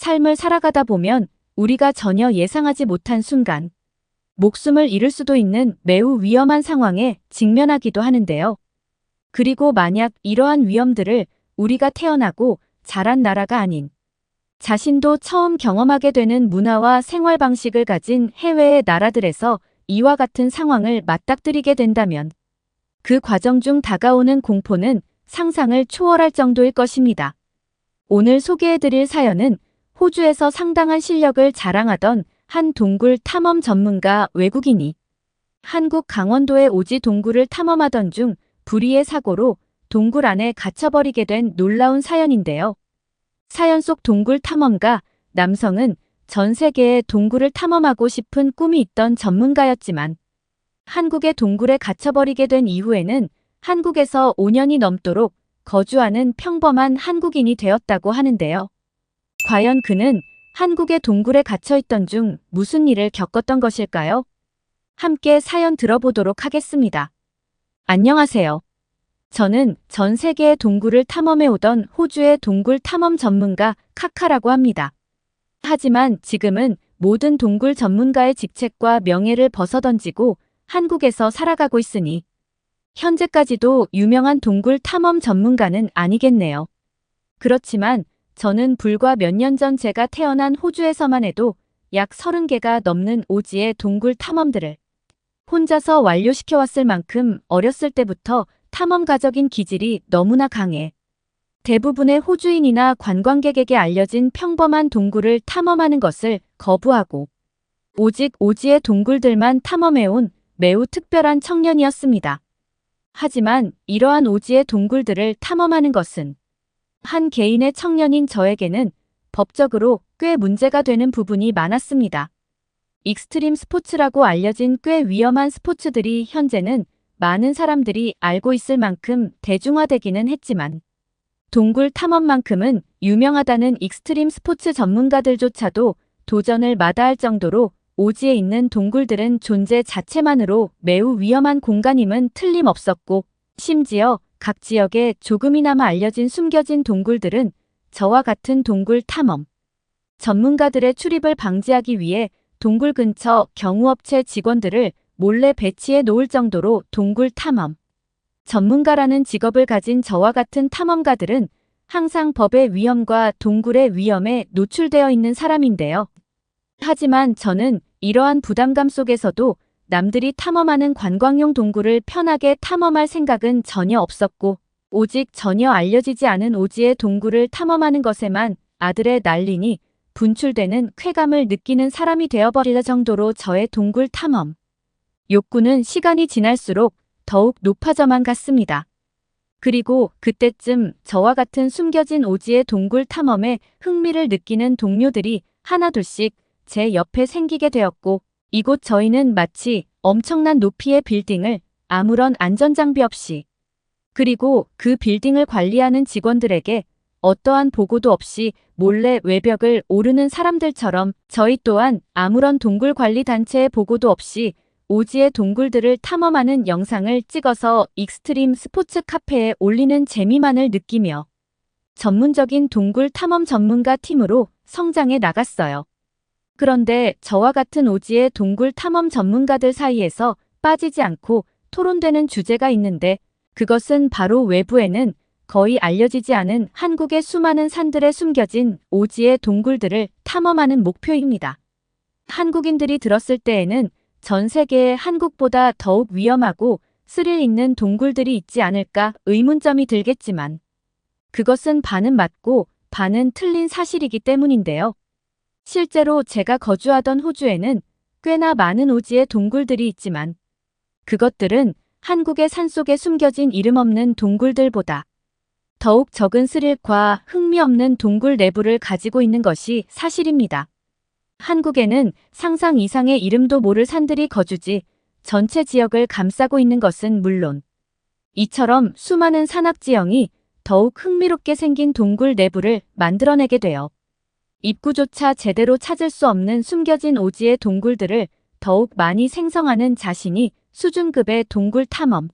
삶을 살아가다 보면 우리가 전혀 예상하지 못한 순간, 목숨을 잃을 수도 있는 매우 위험한 상황에 직면하기도 하는데요. 그리고 만약 이러한 위험들을 우리가 태어나고 자란 나라가 아닌 자신도 처음 경험하게 되는 문화와 생활 방식을 가진 해외의 나라들에서 이와 같은 상황을 맞닥뜨리게 된다면 그 과정 중 다가오는 공포는 상상을 초월할 정도일 것입니다. 오늘 소개해드릴 사연은 호주에서 상당한 실력을 자랑하던 한 동굴 탐험 전문가 외국인이 한국 강원도의 오지 동굴을 탐험하던 중 불의의 사고로 동굴 안에 갇혀버리게 된 놀라운 사연인데요. 사연 속 동굴 탐험가 남성은 전 세계의 동굴을 탐험하고 싶은 꿈이 있던 전문가였지만 한국의 동굴에 갇혀버리게 된 이후에는 한국에서 5년이 넘도록 거주하는 평범한 한국인이 되었다고 하는데요. 과연 그는 한국의 동굴에 갇혀있던 중 무슨 일을 겪었던 것일까요? 함께 사연 들어보도록 하겠습니다. 안녕하세요. 저는 전 세계의 동굴을 탐험해 오던 호주의 동굴 탐험 전문가 카카라고 합니다. 하지만 지금은 모든 동굴 전문가의 직책과 명예를 벗어던지고 한국에서 살아가고 있으니 현재까지도 유명한 동굴 탐험 전문가는 아니겠네요. 그렇지만 저는 불과 몇 년 전 제가 태어난 호주에서만 해도 약 30개가 넘는 오지의 동굴 탐험들을 혼자서 완료시켜왔을 만큼 어렸을 때부터 탐험가적인 기질이 너무나 강해 대부분의 호주인이나 관광객에게 알려진 평범한 동굴을 탐험하는 것을 거부하고 오직 오지의 동굴들만 탐험해온 매우 특별한 청년이었습니다. 하지만 이러한 오지의 동굴들을 탐험하는 것은 한 개인의 청년인 저에게는 법적으로 꽤 문제가 되는 부분이 많았습니다. 익스트림 스포츠라고 알려진 꽤 위험한 스포츠들이 현재는 많은 사람들이 알고 있을 만큼 대중화되기는 했지만 동굴 탐험만큼은 유명하다는 익스트림 스포츠 전문가들조차도 도전을 마다할 정도로 오지에 있는 동굴들은 존재 자체만으로 매우 위험한 공간임은 틀림없었고 심지어 각 지역에 조금이나마 알려진 숨겨진 동굴들은 저와 같은 동굴 탐험 전문가들의 출입을 방지하기 위해 동굴 근처 경호업체 직원들을 몰래 배치해 놓을 정도로 동굴 탐험 전문가라는 직업을 가진 저와 같은 탐험가들은 항상 법의 위험과 동굴의 위험에 노출되어 있는 사람인데요. 하지만 저는 이러한 부담감 속에서도 남들이 탐험하는 관광용 동굴을 편하게 탐험할 생각은 전혀 없었고 오직 전혀 알려지지 않은 오지의 동굴을 탐험하는 것에만 아들의 날리니 분출되는 쾌감을 느끼는 사람이 되어버릴 정도로 저의 동굴 탐험 욕구는 시간이 지날수록 더욱 높아져만 갔습니다. 그리고 그때쯤 저와 같은 숨겨진 오지의 동굴 탐험에 흥미를 느끼는 동료들이 하나둘씩 제 옆에 생기게 되었고 이곳 저희는 마치 엄청난 높이의 빌딩을 아무런 안전장비 없이 그리고 그 빌딩을 관리하는 직원들에게 어떠한 보고도 없이 몰래 외벽을 오르는 사람들처럼 저희 또한 아무런 동굴 관리 단체의 보고도 없이 오지의 동굴들을 탐험하는 영상을 찍어서 익스트림 스포츠 카페에 올리는 재미만을 느끼며 전문적인 동굴 탐험 전문가 팀으로 성장해 나갔어요. 그런데 저와 같은 오지의 동굴 탐험 전문가들 사이에서 빠지지 않고 토론되는 주제가 있는데 그것은 바로 외부에는 거의 알려지지 않은 한국의 수많은 산들에 숨겨진 오지의 동굴들을 탐험하는 목표입니다. 한국인들이 들었을 때에는 전 세계에 한국보다 더욱 위험하고 스릴 있는 동굴들이 있지 않을까 의문점이 들겠지만 그것은 반은 맞고 반은 틀린 사실이기 때문인데요. 실제로 제가 거주하던 호주에는 꽤나 많은 오지의 동굴들이 있지만 그것들은 한국의 산속에 숨겨진 이름 없는 동굴들보다 더욱 적은 스릴과 흥미 없는 동굴 내부를 가지고 있는 것이 사실입니다. 한국에는 상상 이상의 이름도 모를 산들이 거주지 전체 지역을 감싸고 있는 것은 물론 이처럼 수많은 산악지형이 더욱 흥미롭게 생긴 동굴 내부를 만들어내게 되어 입구조차 제대로 찾을 수 없는 숨겨진 오지의 동굴들을 더욱 많이 생성하는 자신이 수준급의 동굴 탐험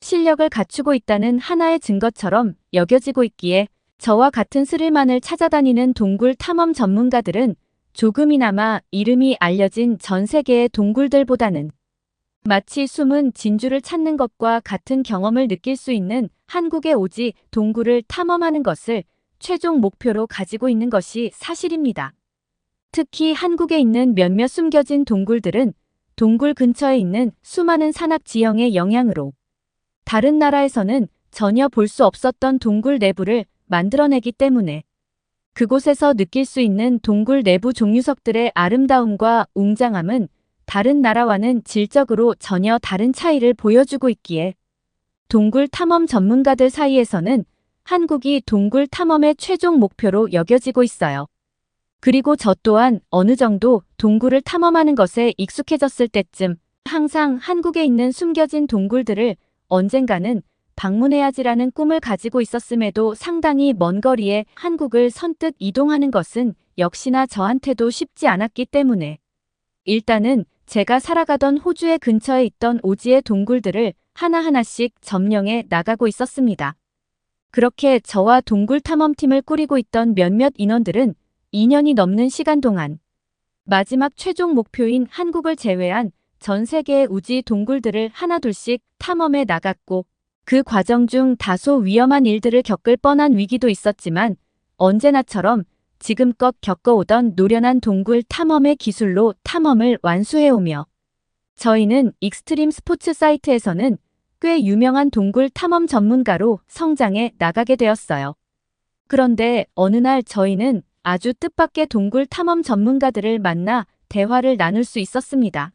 실력을 갖추고 있다는 하나의 증거처럼 여겨지고 있기에 저와 같은 스릴만을 찾아다니는 동굴 탐험 전문가들은 조금이나마 이름이 알려진 전 세계의 동굴들보다는 마치 숨은 진주를 찾는 것과 같은 경험을 느낄 수 있는 한국에 오지 동굴을 탐험하는 것을 최종 목표로 가지고 있는 것이 사실입니다. 특히 한국에 있는 몇몇 숨겨진 동굴들은 동굴 근처에 있는 수많은 산악 지형의 영향으로 다른 나라에서는 전혀 볼 수 없었던 동굴 내부를 만들어내기 때문에 그곳에서 느낄 수 있는 동굴 내부 종류석들의 아름다움과 웅장함은 다른 나라와는 질적으로 전혀 다른 차이를 보여주고 있기에 동굴 탐험 전문가들 사이에서는 한국이 동굴 탐험의 최종 목표로 여겨지고 있어요. 그리고 저 또한 어느 정도 동굴을 탐험하는 것에 익숙해졌을 때쯤 항상 한국에 있는 숨겨진 동굴들을 언젠가는 방문해야지라는 꿈을 가지고 있었음에도 상당히 먼 거리에 한국을 선뜻 이동하는 것은 역시나 저한테도 쉽지 않았기 때문에 일단은 제가 살아가던 호주의 근처에 있던 오지의 동굴들을 하나하나씩 점령해 나가고 있었습니다. 그렇게 저와 동굴 탐험팀을 꾸리고 있던 몇몇 인원들은 2년이 넘는 시간 동안 마지막 최종 목표인 한국을 제외한 전 세계의 우지 동굴들을 하나둘씩 탐험해 나갔고 그 과정 중 다소 위험한 일들을 겪을 뻔한 위기도 있었지만 언제나처럼 지금껏 겪어오던 노련한 동굴 탐험의 기술로 탐험을 완수해오며 저희는 익스트림 스포츠 사이트에서는 꽤 유명한 동굴 탐험 전문가로 성장해 나가게 되었어요. 그런데 어느 날 저희는 아주 뜻밖의 동굴 탐험 전문가들을 만나 대화를 나눌 수 있었습니다.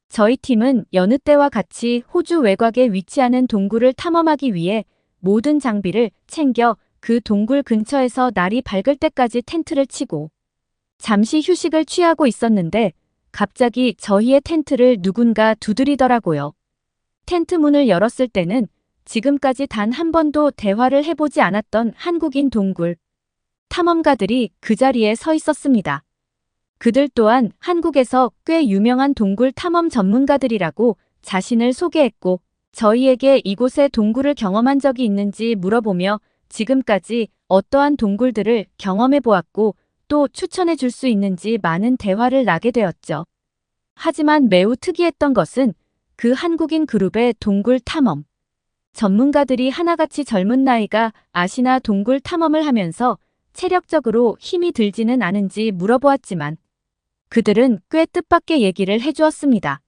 저희 팀은 여느 때와 같이 호주 외곽에 위치하는 동굴을 탐험하기 위해 모든 장비를 챙겨 그 동굴 근처에서 날이 밝을 때까지 텐트를 치고 잠시 휴식을 취하고 있었는데 갑자기 저희의 텐트를 누군가 두드리더라고요. 텐트 문을 열었을 때는 지금까지 단 한 번도 대화를 해보지 않았던 한국인 동굴 탐험가들이 그 자리에 서 있었습니다. 그들 또한 한국에서 꽤 유명한 동굴 탐험 전문가들이라고 자신을 소개했고 저희에게 이곳의 동굴을 경험한 적이 있는지 물어보며 지금까지 어떠한 동굴들을 경험해 보았고 또 추천해 줄 수 있는지 많은 대화를 나게 되었죠. 하지만 매우 특이했던 것은 그 한국인 그룹의 동굴 탐험 전문가들이 하나같이 젊은 나이가 아시나 동굴 탐험을 하면서 체력적으로 힘이 들지는 않은지 물어보았지만 그들은 꽤 뜻밖의 얘기를 해주었습니다.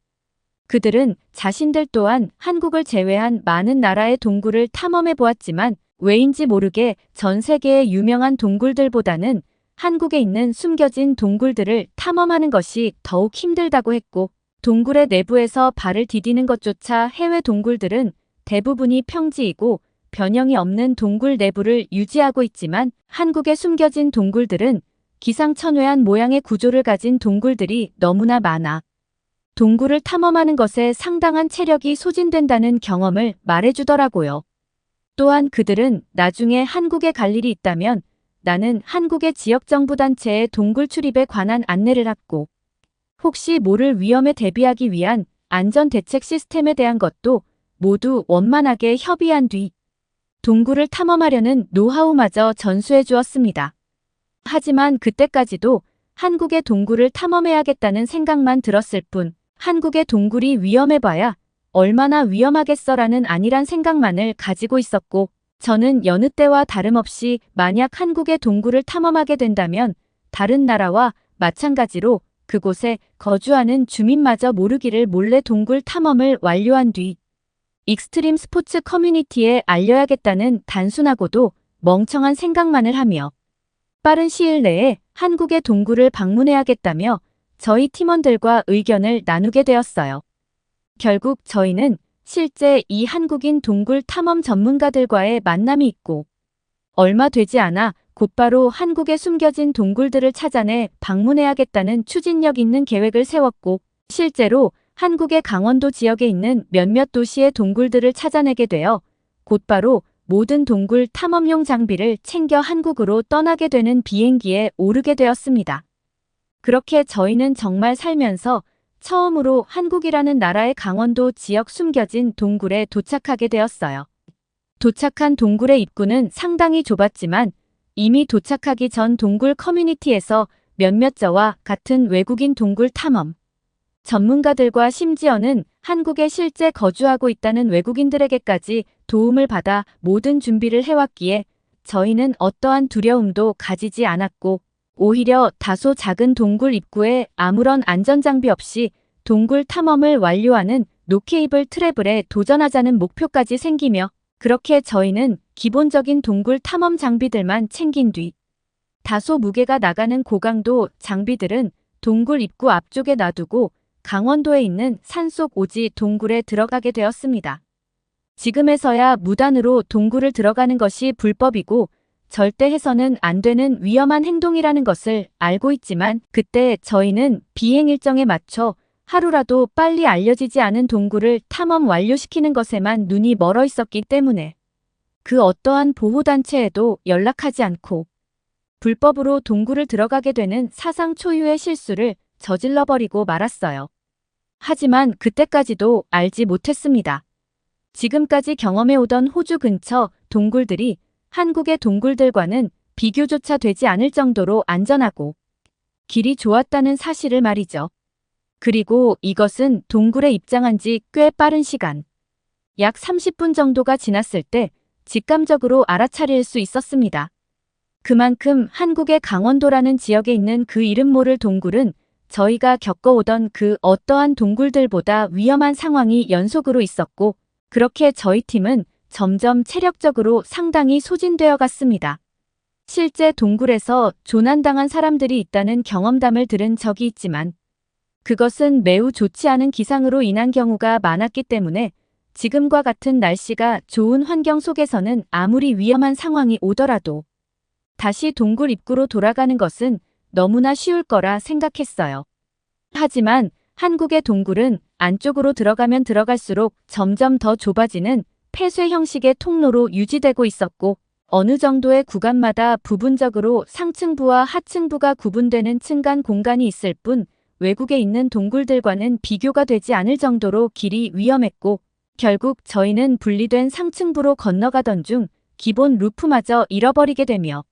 그들은 자신들 또한 한국을 제외한 많은 나라의 동굴을 탐험해 보았지만 왜인지 모르게 전 세계의 유명한 동굴들보다는 한국에 있는 숨겨진 동굴들을 탐험하는 것이 더욱 힘들다고 했고 동굴의 내부에서 발을 디디는 것조차 해외 동굴들은 대부분이 평지이고 변형이 없는 동굴 내부를 유지하고 있지만 한국의 숨겨진 동굴들은 기상천외한 모양의 구조를 가진 동굴들이 너무나 많아 동굴을 탐험하는 것에 상당한 체력이 소진된다는 경험을 말해주더라고요. 또한 그들은 나중에 한국에 갈 일이 있다면 나는 한국의 지역정부단체의 동굴 출입에 관한 안내를 하고 혹시 모를 위험에 대비하기 위한 안전대책 시스템에 대한 것도 모두 원만하게 협의한 뒤 동굴을 탐험하려는 노하우마저 전수해 주었습니다. 하지만 그때까지도 한국의 동굴을 탐험해야겠다는 생각만 들었을 뿐 한국의 동굴이 위험해봐야 얼마나 위험하겠어라는 안일한 생각만을 가지고 있었고 저는 여느 때와 다름없이 만약 한국의 동굴을 탐험하게 된다면 다른 나라와 마찬가지로 그곳에 거주하는 주민마저 모르기를 몰래 동굴 탐험을 완료한 뒤 익스트림 스포츠 커뮤니티에 알려야겠다는 단순하고도 멍청한 생각만을 하며 빠른 시일 내에 한국의 동굴을 방문해야겠다며 저희 팀원들과 의견을 나누게 되었어요. 결국 저희는 실제 이 한국인 동굴 탐험 전문가들과의 만남이 있고 얼마 되지 않아 곧바로 한국에 숨겨진 동굴들을 찾아내 방문해야겠다는 추진력 있는 계획을 세웠고 실제로 한국의 강원도 지역에 있는 몇몇 도시의 동굴들을 찾아내게 되어 곧바로 모든 동굴 탐험용 장비를 챙겨 한국으로 떠나게 되는 비행기에 오르게 되었습니다. 그렇게 저희는 정말 살면서 처음으로 한국이라는 나라의 강원도 지역 숨겨진 동굴에 도착하게 되었어요. 도착한 동굴의 입구는 상당히 좁았지만 이미 도착하기 전 동굴 커뮤니티에서 몇몇 저와 같은 외국인 동굴 탐험 전문가들과 심지어는 한국에 실제 거주하고 있다는 외국인들에게까지 도움을 받아 모든 준비를 해왔기에 저희는 어떠한 두려움도 가지지 않았고 오히려 다소 작은 동굴 입구에 아무런 안전장비 없이 동굴 탐험을 완료하는 노케이블 트래블에 도전하자는 목표까지 생기며 그렇게 저희는 기본적인 동굴 탐험 장비들만 챙긴 뒤 다소 무게가 나가는 고강도 장비들은 동굴 입구 앞쪽에 놔두고 강원도에 있는 산속 오지 동굴에 들어가게 되었습니다. 지금에서야 무단으로 동굴을 들어가는 것이 불법이고 절대 해서는 안 되는 위험한 행동이라는 것을 알고 있지만 그때 저희는 비행 일정에 맞춰 하루라도 빨리 알려지지 않은 동굴을 탐험 완료시키는 것에만 눈이 멀어 있었기 때문에 그 어떠한 보호단체에도 연락하지 않고 불법으로 동굴을 들어가게 되는 사상 초유의 실수를 저질러버리고 말았어요. 하지만 그때까지도 알지 못했습니다. 지금까지 경험해오던 호주 근처 동굴들이 한국의 동굴들과는 비교조차 되지 않을 정도로 안전하고 길이 좋았다는 사실을 말이죠. 그리고 이것은 동굴에 입장한 지 꽤 빠른 시간, 약 30분 정도가 지났을 때 직감적으로 알아차릴 수 있었습니다. 그만큼 한국의 강원도라는 지역에 있는 그 이름 모를 동굴은 저희가 겪어오던 그 어떠한 동굴들보다 위험한 상황이 연속으로 있었고 그렇게 저희 팀은 점점 체력적으로 상당히 소진되어 갔습니다. 실제 동굴에서 조난당한 사람들이 있다는 경험담을 들은 적이 있지만 그것은 매우 좋지 않은 기상으로 인한 경우가 많았기 때문에 지금과 같은 날씨가 좋은 환경 속에서는 아무리 위험한 상황이 오더라도 다시 동굴 입구로 돌아가는 것은 너무나 쉬울 거라 생각했어요. 하지만 한국의 동굴은 안쪽으로 들어가면 들어갈수록 점점 더 좁아지는 폐쇄 형식의 통로로 유지되고 있었고 어느 정도의 구간마다 부분적으로 상층부와 하층부가 구분되는 층간 공간이 있을 뿐 외국에 있는 동굴들과는 비교가 되지 않을 정도로 길이 위험했고 결국 저희는 분리된 상층부로 건너가던 중 기본 루프마저 잃어버리게 되며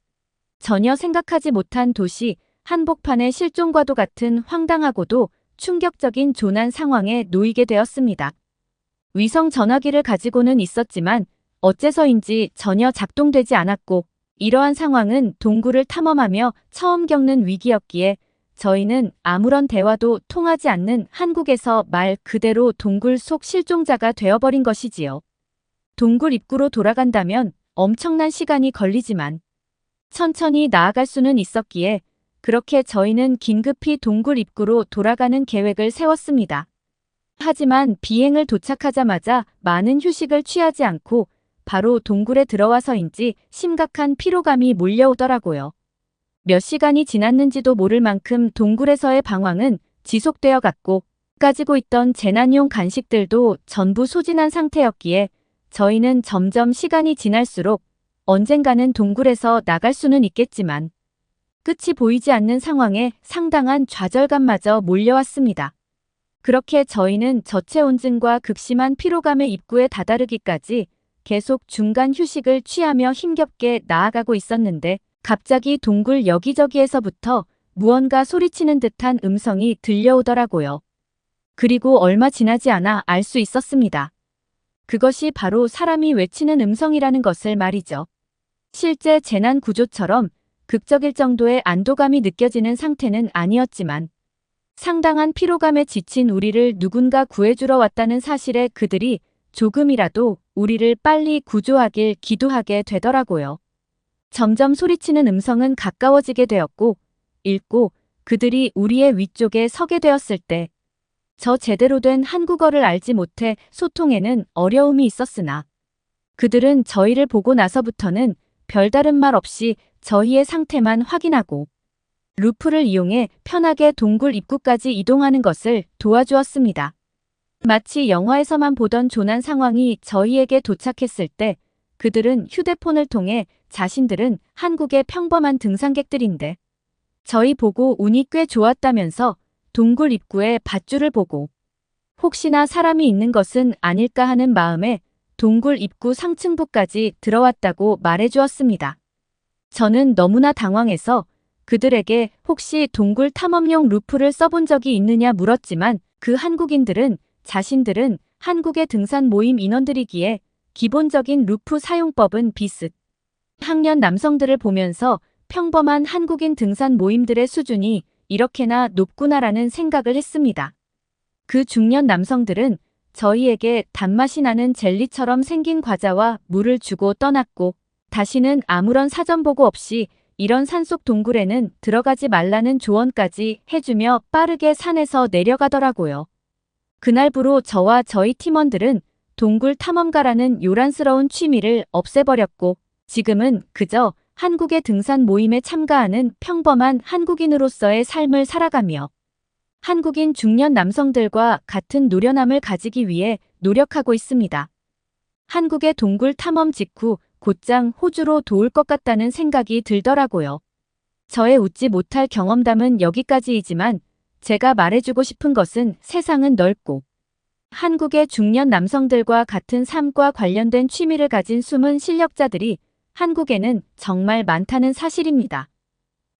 전혀 생각하지 못한 도시 한복판의 실종과도 같은 황당하고도 충격적인 조난 상황에 놓이게 되었습니다. 위성 전화기를 가지고는 있었지만 어째서인지 전혀 작동되지 않았고 이러한 상황은 동굴을 탐험하며 처음 겪는 위기였기에 저희는 아무런 대화도 통하지 않는 한국에서 말 그대로 동굴 속 실종자가 되어버린 것이지요. 동굴 입구로 돌아간다면 엄청난 시간이 걸리지만 천천히 나아갈 수는 있었기에 그렇게 저희는 긴급히 동굴 입구로 돌아가는 계획을 세웠습니다. 하지만 비행을 도착하자마자 많은 휴식을 취하지 않고 바로 동굴에 들어와서인지 심각한 피로감이 몰려오더라고요. 몇 시간이 지났는지도 모를 만큼 동굴에서의 방황은 지속되어 갔고 가지고 있던 재난용 간식들도 전부 소진한 상태였기에 저희는 점점 시간이 지날수록 언젠가는 동굴에서 나갈 수는 있겠지만 끝이 보이지 않는 상황에 상당한 좌절감마저 몰려왔습니다. 그렇게 저희는 저체온증과 극심한 피로감의 입구에 다다르기까지 계속 중간 휴식을 취하며 힘겹게 나아가고 있었는데 갑자기 동굴 여기저기에서부터 무언가 소리치는 듯한 음성이 들려오더라고요. 그리고 얼마 지나지 않아 알 수 있었습니다. 그것이 바로 사람이 외치는 음성이라는 것을 말이죠. 실제 재난 구조처럼 극적일 정도의 안도감이 느껴지는 상태는 아니었지만 상당한 피로감에 지친 우리를 누군가 구해주러 왔다는 사실에 그들이 조금이라도 우리를 빨리 구조하길 기도하게 되더라고요. 점점 소리치는 음성은 가까워지게 되었고 읽고 그들이 우리의 위쪽에 서게 되었을 때 저 제대로 된 한국어를 알지 못해 소통에는 어려움이 있었으나 그들은 저희를 보고 나서부터는 별다른 말 없이 저희의 상태만 확인하고 루프를 이용해 편하게 동굴 입구까지 이동하는 것을 도와주었습니다. 마치 영화에서만 보던 조난 상황이 저희에게 도착했을 때 그들은 휴대폰을 통해 자신들은 한국의 평범한 등산객들인데 저희 보고 운이 꽤 좋았다면서 동굴 입구에 밧줄을 보고 혹시나 사람이 있는 것은 아닐까 하는 마음에 동굴 입구 상층부까지 들어왔다고 말해주었습니다. 저는 너무나 당황해서 그들에게 혹시 동굴 탐험용 루프를 써본 적이 있느냐 물었지만 그 한국인들은 자신들은 한국의 등산 모임 인원들이기에 기본적인 루프 사용법은 비슷. 학년 남성들을 보면서 평범한 한국인 등산 모임들의 수준이 이렇게나 높구나라는 생각을 했습니다. 그 중년 남성들은 저희에게 단맛이 나는 젤리처럼 생긴 과자와 물을 주고 떠났고 다시는 아무런 사전 보고 없이 이런 산속 동굴에는 들어가지 말라는 조언까지 해주며 빠르게 산에서 내려가더라고요. 그날부로 저와 저희 팀원들은 동굴 탐험가라는 요란스러운 취미를 없애버렸고 지금은 그저 한국의 등산 모임에 참가하는 평범한 한국인으로서의 삶을 살아가며 한국인 중년 남성들과 같은 노련함을 가지기 위해 노력하고 있습니다. 한국의 동굴 탐험 직후 곧장 호주로 도울 것 같다는 생각이 들더라고요. 저의 웃지 못할 경험담은 여기까지이지만 제가 말해주고 싶은 것은 세상은 넓고 한국의 중년 남성들과 같은 삶과 관련된 취미를 가진 숨은 실력자들이 한국에는 정말 많다는 사실입니다.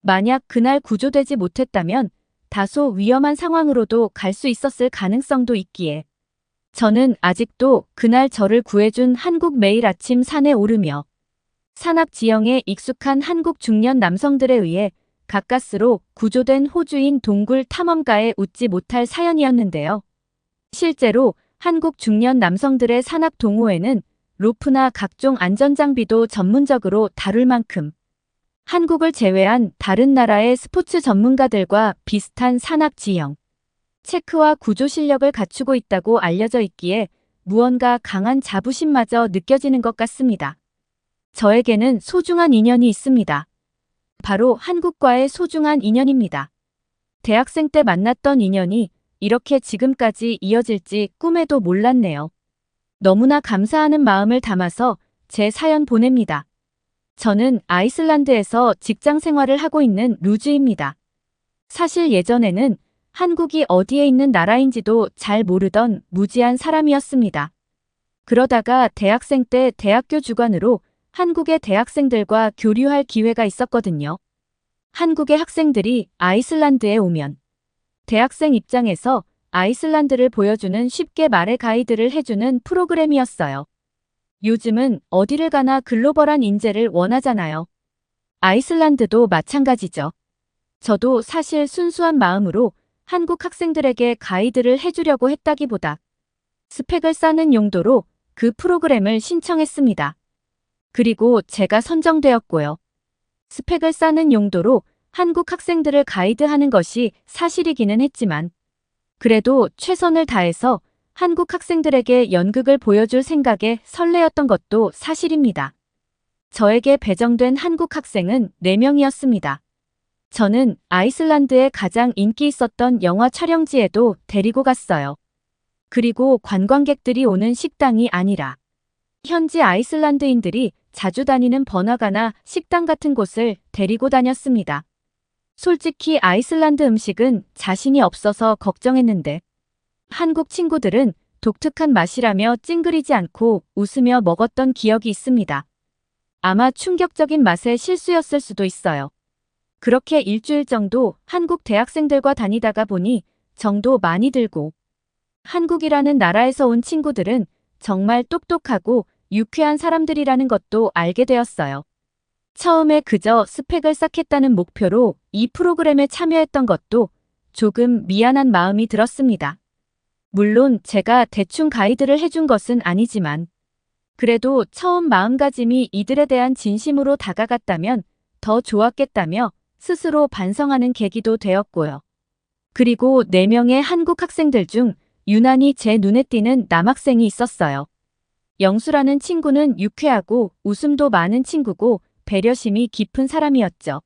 만약 그날 구조되지 못했다면 다소 위험한 상황으로도 갈 수 있었을 가능성도 있기에 저는 아직도 그날 저를 구해준 한국 매일 아침 산에 오르며 산악 지형에 익숙한 한국 중년 남성들에 의해 가까스로 구조된 호주인 동굴 탐험가에 웃지 못할 사연이었는데요. 실제로 한국 중년 남성들의 산악 동호회는 로프나 각종 안전장비도 전문적으로 다룰 만큼 한국을 제외한 다른 나라의 스포츠 전문가들과 비슷한 산악 지형, 체크와 구조 실력을 갖추고 있다고 알려져 있기에 무언가 강한 자부심마저 느껴지는 것 같습니다. 저에게는 소중한 인연이 있습니다. 바로 한국과의 소중한 인연입니다. 대학생 때 만났던 인연이 이렇게 지금까지 이어질지 꿈에도 몰랐네요. 너무나 감사하는 마음을 담아서 제 사연 보냅니다. 저는 아이슬란드에서 직장 생활을 하고 있는 루즈입니다. 사실 예전에는 한국이 어디에 있는 나라인지도 잘 모르던 무지한 사람이었습니다. 그러다가 대학생 때 대학교 주관으로 한국의 대학생들과 교류할 기회가 있었거든요. 한국의 학생들이 아이슬란드에 오면 대학생 입장에서 아이슬란드를 보여주는 쉽게 말해 가이드를 해주는 프로그램이었어요. 요즘은 어디를 가나 글로벌한 인재를 원하잖아요. 아이슬란드도 마찬가지죠. 저도 사실 순수한 마음으로 한국 학생들에게 가이드를 해주려고 했다기보다 스펙을 쌓는 용도로 그 프로그램을 신청했습니다. 그리고 제가 선정되었고요. 스펙을 쌓는 용도로 한국 학생들을 가이드하는 것이 사실이기는 했지만 그래도 최선을 다해서 한국 학생들에게 연극을 보여줄 생각에 설레었던 것도 사실입니다. 저에게 배정된 한국 학생은 4명이었습니다. 저는 아이슬란드의 가장 인기 있었던 영화 촬영지에도 데리고 갔어요. 그리고 관광객들이 오는 식당이 아니라 현지 아이슬란드인들이 자주 다니는 번화가나 식당 같은 곳을 데리고 다녔습니다. 솔직히 아이슬란드 음식은 자신이 없어서 걱정했는데 한국 친구들은 독특한 맛이라며 찡그리지 않고 웃으며 먹었던 기억이 있습니다. 아마 충격적인 맛의 실수였을 수도 있어요. 그렇게 일주일 정도 한국 대학생들과 다니다가 보니 정도 많이 들고 한국이라는 나라에서 온 친구들은 정말 똑똑하고 유쾌한 사람들이라는 것도 알게 되었어요. 처음에 그저 스펙을 쌓겠다는 목표로 이 프로그램에 참여했던 것도 조금 미안한 마음이 들었습니다. 물론 제가 대충 가이드를 해준 것은 아니지만 그래도 처음 마음가짐이 이들에 대한 진심으로 다가갔다면 더 좋았겠다며 스스로 반성하는 계기도 되었고요. 그리고 4명의 한국 학생들 중 유난히 제 눈에 띄는 남학생이 있었어요. 영수라는 친구는 유쾌하고 웃음도 많은 친구고 배려심이 깊은 사람이었죠.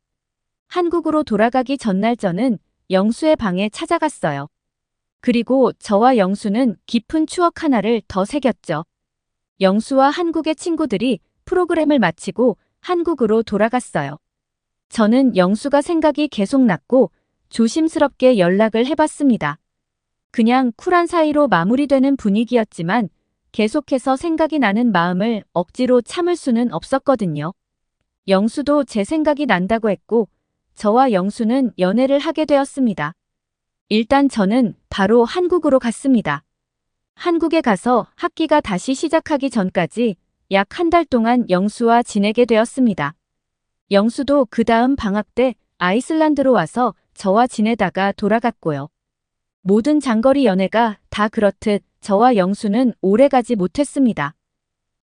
한국으로 돌아가기 전날 저는 영수의 방에 찾아갔어요. 그리고 저와 영수는 깊은 추억 하나를 더 새겼죠. 영수와 한국의 친구들이 프로그램을 마치고 한국으로 돌아갔어요. 저는 영수가 생각이 계속 났고 조심스럽게 연락을 해봤습니다. 그냥 쿨한 사이로 마무리되는 분위기였지만 계속해서 생각이 나는 마음을 억지로 참을 수는 없었거든요. 영수도 제 생각이 난다고 했고 저와 영수는 연애를 하게 되었습니다. 일단 저는 바로 한국으로 갔습니다. 한국에 가서 학기가 다시 시작하기 전까지 약 한 달 동안 영수와 지내게 되었습니다. 영수도 그 다음 방학 때 아이슬란드로 와서 저와 지내다가 돌아갔고요. 모든 장거리 연애가 다 그렇듯 저와 영수는 오래 가지 못했습니다.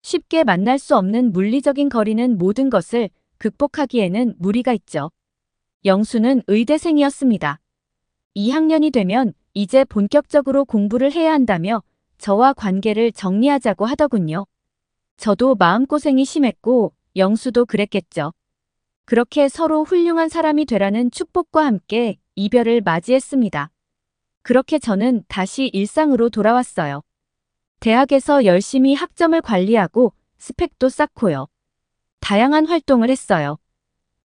쉽게 만날 수 없는 물리적인 거리는 모든 것을 극복하기에는 무리가 있죠. 영수는 의대생이었습니다. 2학년이 되면 이제 본격적으로 공부를 해야 한다며 저와 관계를 정리하자고 하더군요. 저도 마음고생이 심했고 영수도 그랬겠죠. 그렇게 서로 훌륭한 사람이 되라는 축복과 함께 이별을 맞이했습니다. 그렇게 저는 다시 일상으로 돌아왔어요. 대학에서 열심히 학점을 관리하고 스펙도 쌓고요. 다양한 활동을 했어요.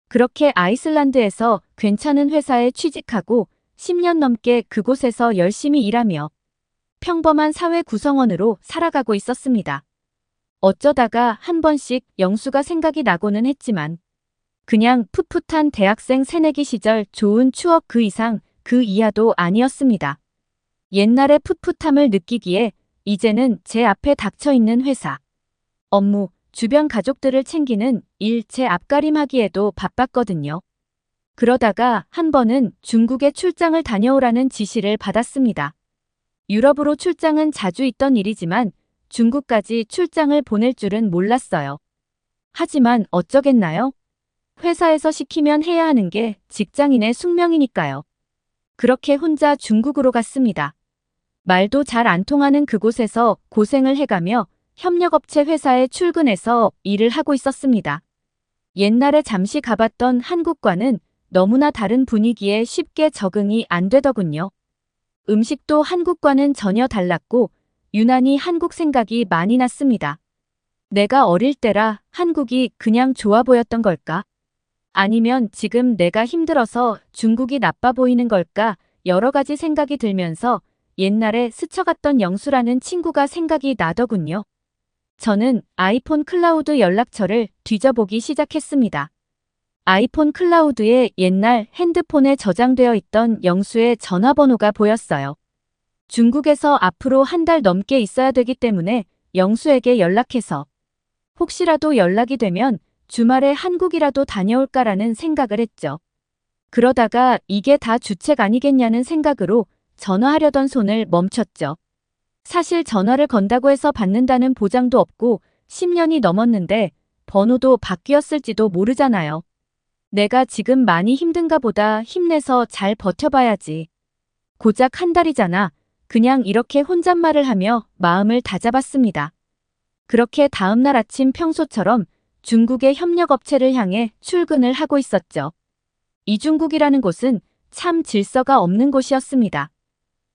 그렇게 아이슬란드에서 괜찮은 회사에 취직하고 10년 넘게 그곳에서 열심히 일하며 평범한 사회 구성원으로 살아가고 있었습니다. 어쩌다가 한 번씩 영수가 생각이 나고는 했지만 그냥 풋풋한 대학생 새내기 시절 좋은 추억 그 이상 그 이하도 아니었습니다. 옛날의 풋풋함을 느끼기에 이제는 제 앞에 닥쳐있는 회사, 업무, 주변 가족들을 챙기는 일 제 앞가림하기에도 바빴거든요. 그러다가 한 번은 중국에 출장을 다녀오라는 지시를 받았습니다. 유럽으로 출장은 자주 있던 일이지만 중국까지 출장을 보낼 줄은 몰랐어요. 하지만 어쩌겠나요? 회사에서 시키면 해야 하는 게 직장인의 숙명이니까요. 그렇게 혼자 중국으로 갔습니다. 말도 잘 안 통하는 그곳에서 고생을 해가며 협력업체 회사에 출근해서 일을 하고 있었습니다. 옛날에 잠시 가봤던 한국과는 너무나 다른 분위기에 쉽게 적응이 안 되더군요. 음식도 한국과는 전혀 달랐고 유난히 한국 생각이 많이 났습니다. 내가 어릴 때라 한국이 그냥 좋아 보였던 걸까? 아니면 지금 내가 힘들어서 중국이 나빠 보이는 걸까? 여러 가지 생각이 들면서 옛날에 스쳐갔던 영수라는 친구가 생각이 나더군요. 저는 아이폰 클라우드 연락처를 뒤져보기 시작했습니다. 아이폰 클라우드에 옛날 핸드폰에 저장되어 있던 영수의 전화번호가 보였어요. 중국에서 앞으로 한 달 넘게 있어야 되기 때문에 영수에게 연락해서 혹시라도 연락이 되면 주말에 한국이라도 다녀올까라는 생각을 했죠. 그러다가 이게 다 주책 아니겠냐는 생각으로 전화하려던 손을 멈췄죠. 사실 전화를 건다고 해서 받는다는 보장도 없고 10년이 넘었는데 번호도 바뀌었을지도 모르잖아요. 내가 지금 많이 힘든가 보다 힘내서 잘 버텨봐야지. 고작 한 달이잖아. 그냥 이렇게 혼잣말을 하며 마음을 다잡았습니다. 그렇게 다음날 아침 평소처럼 중국의 협력업체를 향해 출근을 하고 있었죠. 이중국이라는 곳은 참 질서가 없는 곳이었습니다.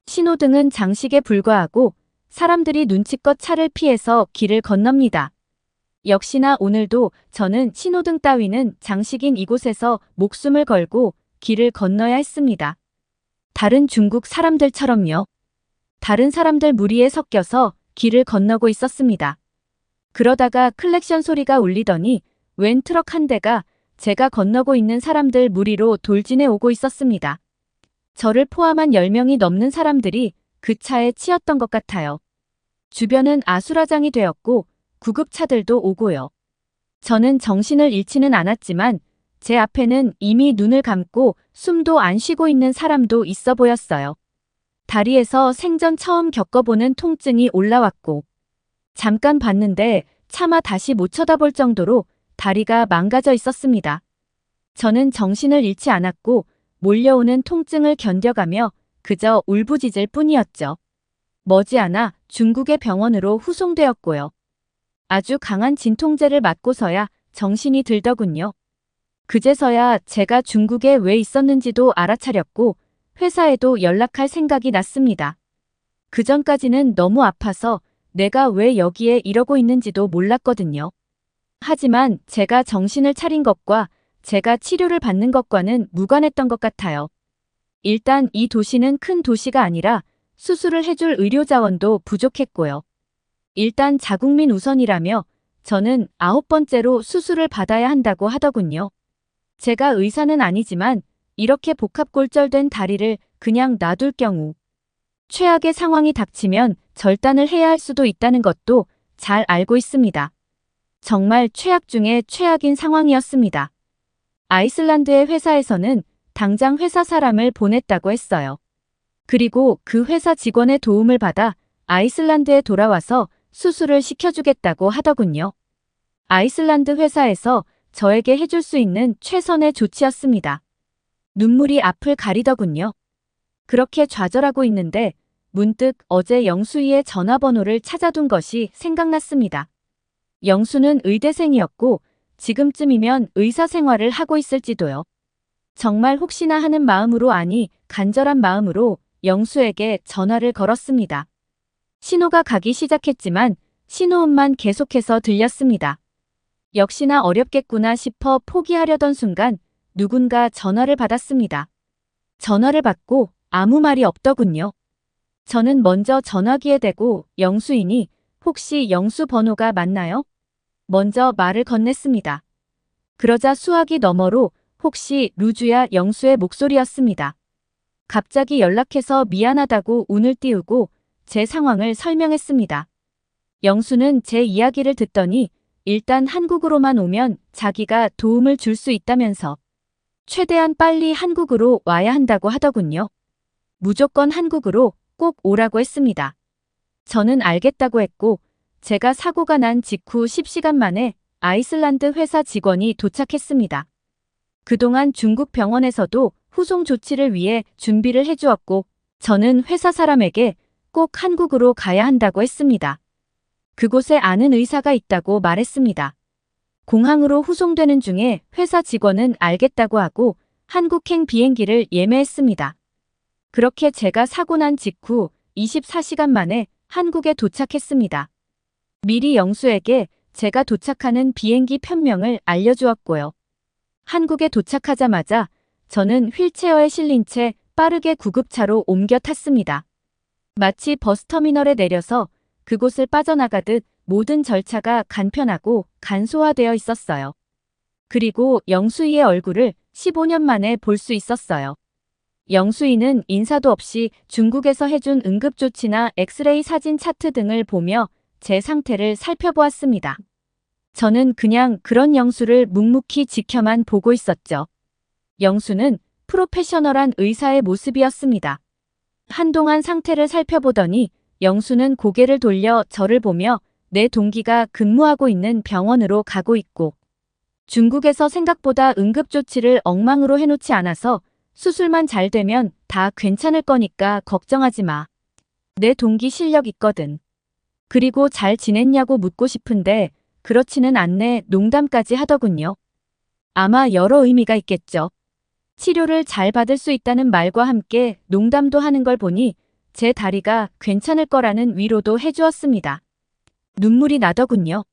신호등은 장식에 불과하고 사람들이 눈치껏 차를 피해서 길을 건넙니다. 역시나 오늘도 저는 신호등 따위는 장식인 이곳에서 목숨을 걸고 길을 건너야 했습니다. 다른 중국 사람들처럼요. 다른 사람들 무리에 섞여서 길을 건너고 있었습니다. 그러다가 클렉션 소리가 울리더니 웬 트럭 한 대가 제가 건너고 있는 사람들 무리로 돌진해 오고 있었습니다. 저를 포함한 10명이 넘는 사람들이 그 차에 치였던 것 같아요. 주변은 아수라장이 되었고 구급차들도 오고요. 저는 정신을 잃지는 않았지만 제 앞에는 이미 눈을 감고 숨도 안 쉬고 있는 사람도 있어 보였어요. 다리에서 생전 처음 겪어보는 통증이 올라왔고 잠깐 봤는데 차마 다시 못 쳐다볼 정도로 다리가 망가져 있었습니다. 저는 정신을 잃지 않았고 몰려오는 통증을 견뎌가며 그저 울부짖을 뿐이었죠. 머지않아 중국의 병원으로 후송되었고요. 아주 강한 진통제를 맞고서야 정신이 들더군요. 그제서야 제가 중국에 왜 있었는지도 알아차렸고 회사에도 연락할 생각이 났습니다. 그전까지는 너무 아파서 내가 왜 여기에 이러고 있는지도 몰랐거든요. 하지만 제가 정신을 차린 것과 제가 치료를 받는 것과는 무관했던 것 같아요. 일단 이 도시는 큰 도시가 아니라 수술을 해줄 의료 자원도 부족했고요. 일단 자국민 우선이라며 저는 9번째로 수술을 받아야 한다고 하더군요. 제가 의사는 아니지만 이렇게 복합골절된 다리를 그냥 놔둘 경우 최악의 상황이 닥치면 절단을 해야 할 수도 있다는 것도 잘 알고 있습니다. 정말 최악 중에 최악인 상황이었습니다. 아이슬란드의 회사에서는 당장 회사 사람을 보냈다고 했어요. 그리고 그 회사 직원의 도움을 받아 아이슬란드에 돌아와서 수술을 시켜주겠다고 하더군요. 아이슬란드 회사에서 저에게 해줄 수 있는 최선의 조치였습니다. 눈물이 앞을 가리더군요. 그렇게 좌절하고 있는데 문득 어제 영수이의 전화번호를 찾아둔 것이 생각났습니다. 영수는 의대생이었고 지금쯤이면 의사 생활을 하고 있을지도요. 정말 혹시나 하는 마음으로 아니 간절한 마음으로 영수에게 전화를 걸었습니다. 신호가 가기 시작했지만 신호음만 계속해서 들렸습니다. 역시나 어렵겠구나 싶어 포기하려던 순간 누군가 전화를 받았습니다. 전화를 받고 아무 말이 없더군요. 저는 먼저 전화기에 대고 영수이니 혹시 영수 번호가 맞나요? 먼저 말을 건넸습니다. 그러자 수화기 너머로 혹시 루주야 영수의 목소리였습니다. 갑자기 연락해서 미안하다고 운을 띄우고 제 상황을 설명했습니다. 영수는 제 이야기를 듣더니 일단 한국으로만 오면 자기가 도움을 줄 수 있다면서 최대한 빨리 한국으로 와야 한다고 하더군요. 무조건 한국으로 꼭 오라고 했습니다. 저는 알겠다고 했고 제가 사고가 난 직후 10시간 만에 아이슬란드 회사 직원이 도착했습니다. 그동안 중국 병원에서도 후송 조치를 위해 준비를 해주었고 저는 회사 사람에게 꼭 한국으로 가야 한다고 했습니다. 그곳에 아는 의사가 있다고 말했습니다. 공항으로 후송되는 중에 회사 직원은 알겠다고 하고 한국행 비행기를 예매했습니다. 그렇게 제가 사고 난 직후 24시간 만에 한국에 도착했습니다. 미리 영수에게 제가 도착하는 비행기 편명을 알려주었고요. 한국에 도착하자마자 저는 휠체어에 실린 채 빠르게 구급차로 옮겨 탔습니다. 마치 버스터미널에 내려서 그곳을 빠져나가듯 모든 절차가 간편하고 간소화되어 있었어요. 그리고 영수이의 얼굴을 15년 만에 볼 수 있었어요. 영수이는 인사도 없이 중국에서 해준 응급조치나 엑스레이 사진 차트 등을 보며 제 상태를 살펴보았습니다. 저는 그냥 그런 영수를 묵묵히 지켜만 보고 있었죠. 영수는 프로페셔널한 의사의 모습이었습니다. 한동안 상태를 살펴보더니 영수는 고개를 돌려 저를 보며 내 동기가 근무하고 있는 병원으로 가고 있고 중국에서 생각보다 응급조치를 엉망으로 해놓지 않아서 수술만 잘 되면 다 괜찮을 거니까 걱정하지 마. 내 동기 실력 있거든. 그리고 잘 지냈냐고 묻고 싶은데 그렇지는 않네 농담까지 하더군요. 아마 여러 의미가 있겠죠. 치료를 잘 받을 수 있다는 말과 함께 농담도 하는 걸 보니 제 다리가 괜찮을 거라는 위로도 해주었습니다. 눈물이 나더군요.